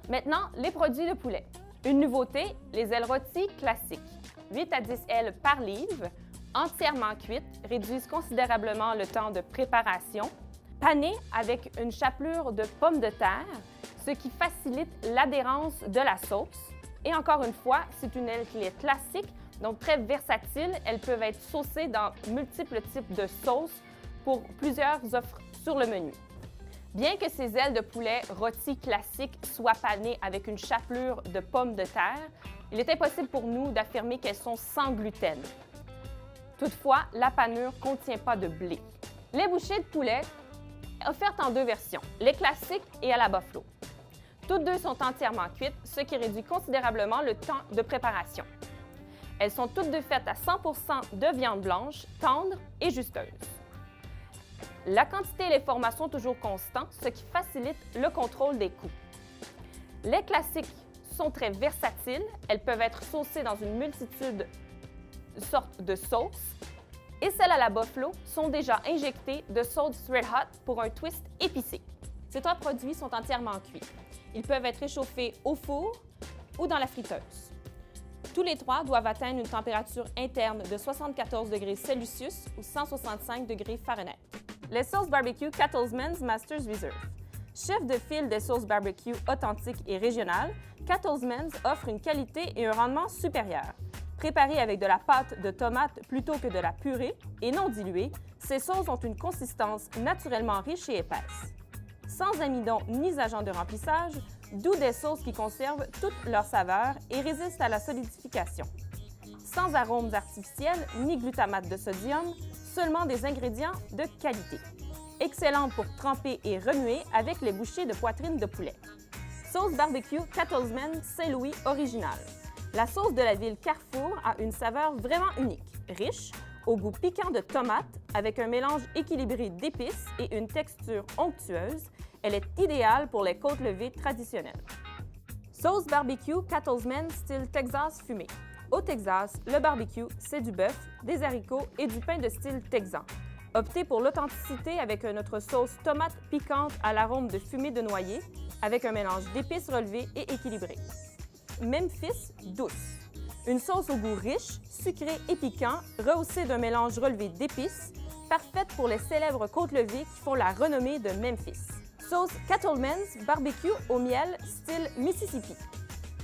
Maintenant, les produits de poulet. Une nouveauté, les ailes rôties classiques. 8 à 10 ailes par livre, entièrement cuites, réduisent considérablement le temps de préparation. Panées avec une chapelure de pommes de terre, ce qui facilite l'adhérence de la sauce. Et encore une fois, c'est une aile qui est classique, donc très versatile. Elles peuvent être saucées dans multiples types de sauces pour plusieurs offres sur le menu. Bien que ces ailes de poulet rôties classiques soient panées avec une chapelure de pommes de terre, il est impossible pour nous d'affirmer qu'elles sont sans gluten. Toutefois, la panure ne contient pas de blé. Les bouchées de poulet offertes en deux versions, les classiques et à la buffalo. Toutes deux sont entièrement cuites, ce qui réduit considérablement le temps de préparation. Elles sont toutes deux faites à 100% de viande blanche, tendre et justeuse. La quantité et les formats sont toujours constants, ce qui facilite le contrôle des coûts. Les classiques sont très versatiles. Elles peuvent être saucées dans une multitude de sortes de sauces. Et celles à la buffalo sont déjà injectées de sauce Red Hot pour un twist épicé. Ces trois produits sont entièrement cuits. Ils peuvent être réchauffés au four ou dans la friteuse. Tous les trois doivent atteindre une température interne de 74 degrés Celsius ou 165 degrés Fahrenheit. Les sauces barbecue Cattleman's Masters Reserve. Chef de file des sauces barbecue authentiques et régionales, Cattleman's offre une qualité et un rendement supérieurs. Préparées avec de la pâte de tomate plutôt que de la purée et non diluées, ces sauces ont une consistance naturellement riche et épaisse. Sans amidon ni agents de remplissage, d'où des sauces qui conservent toute leur saveur et résistent à la solidification. Sans arômes artificiels ni glutamate de sodium, seulement des ingrédients de qualité. Excellente pour tremper et remuer avec les bouchées de poitrine de poulet. Sauce barbecue Cattleman's Saint-Louis originale. La sauce de la ville Carrefour a une saveur vraiment unique, riche, au goût piquant de tomate, avec un mélange équilibré d'épices et une texture onctueuse. Elle est idéale pour les côtes levées traditionnelles. Sauce barbecue Cattleman's style Texas fumé. Au Texas, le barbecue, c'est du bœuf, des haricots et du pain de style texan. Optez pour l'authenticité avec notre sauce tomate piquante à l'arôme de fumée de noyer, avec un mélange d'épices relevées et équilibré. Memphis douce. Une sauce au goût riche, sucré et piquant, rehaussée d'un mélange relevé d'épices, parfaite pour les célèbres côtes levées qui font la renommée de Memphis. Sauce Cattleman's barbecue au miel, style Mississippi.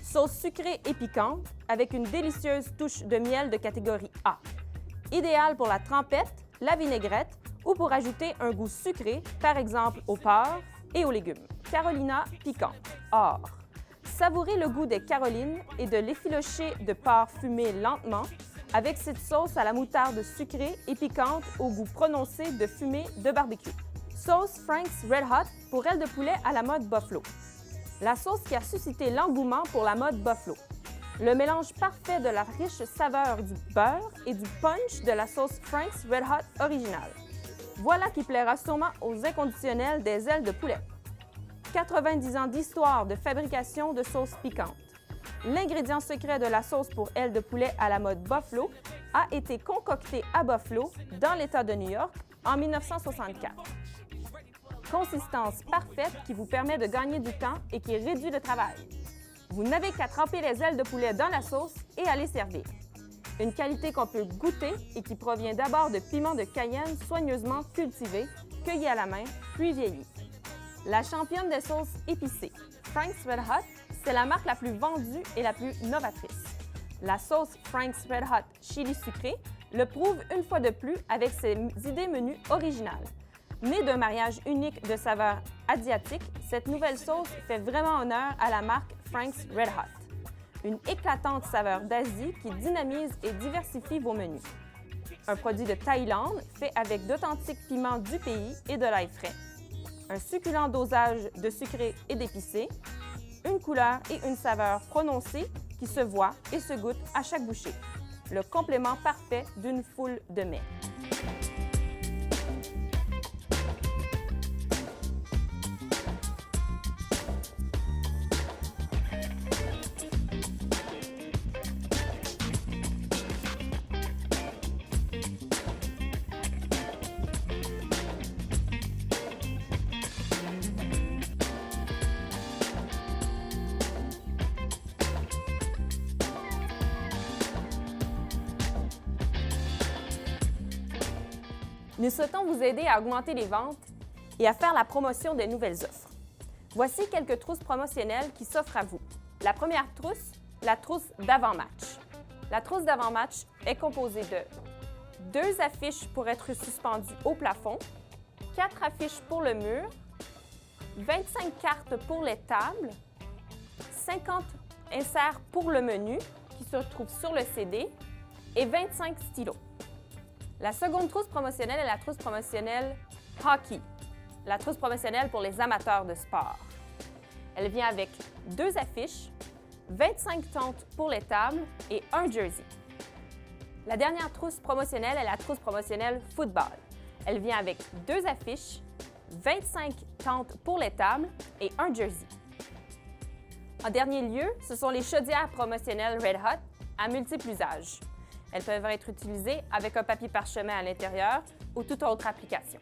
Sauce sucrée et piquante, avec une délicieuse touche de miel de catégorie A. Idéale pour la trempette, la vinaigrette ou pour ajouter un goût sucré, par exemple au porc et aux légumes. Carolina piquante, or. Savourez le goût des carolines et de l'effiloché de porc fumé lentement avec cette sauce à la moutarde sucrée et piquante au goût prononcé de fumée de barbecue. Sauce Frank's Red Hot pour ailes de poulet à la mode buffalo. La sauce qui a suscité l'engouement pour la mode buffalo. Le mélange parfait de la riche saveur du beurre et du punch de la sauce Frank's Red Hot originale. Voilà qui plaira sûrement aux inconditionnels des ailes de poulet. 90 ans d'histoire de fabrication de sauces piquantes. L'ingrédient secret de la sauce pour ailes de poulet à la mode buffalo a été concocté à Buffalo, dans l'État de New York, en 1964. Consistance parfaite qui vous permet de gagner du temps et qui réduit le travail. Vous n'avez qu'à tremper les ailes de poulet dans la sauce et à les servir. Une qualité qu'on peut goûter et qui provient d'abord de piments de Cayenne soigneusement cultivés, cueillis à la main, puis vieillis. La championne des sauces épicées, Frank's Red Hot, c'est la marque la plus vendue et la plus novatrice. La sauce Frank's Red Hot chili sucré le prouve une fois de plus avec ses idées menus originales. Née d'un mariage unique de saveurs asiatiques, cette nouvelle sauce fait vraiment honneur à la marque Frank's Red Hot. Une éclatante saveur d'Asie qui dynamise et diversifie vos menus. Un produit de Thaïlande fait avec d'authentiques piments du pays et de l'ail frais. Un succulent dosage de sucré et d'épicé, une couleur et une saveur prononcées qui se voient et se goûtent à chaque bouchée. Le complément parfait d'une foule de mets. Nous souhaitons vous aider à augmenter les ventes et à faire la promotion des nouvelles offres. Voici quelques trousses promotionnelles qui s'offrent à vous. La première trousse, la trousse d'avant-match. La trousse d'avant-match est composée de 2 affiches pour être suspendues au plafond, 4 affiches pour le mur, 25 cartes pour les tables, 50 inserts pour le menu qui se retrouve sur le CD et 25 stylos. La seconde trousse promotionnelle est la trousse promotionnelle Hockey, la trousse promotionnelle pour les amateurs de sport. Elle vient avec 2 affiches, 25 tentes pour les tables et un jersey. La dernière trousse promotionnelle est la trousse promotionnelle Football. Elle vient avec 2 affiches, 25 tentes pour les tables et un jersey. En dernier lieu, ce sont les chaudières promotionnelles Red Hot à multiples usages. Elles peuvent être utilisées avec un papier parchemin à l'intérieur ou toute autre application.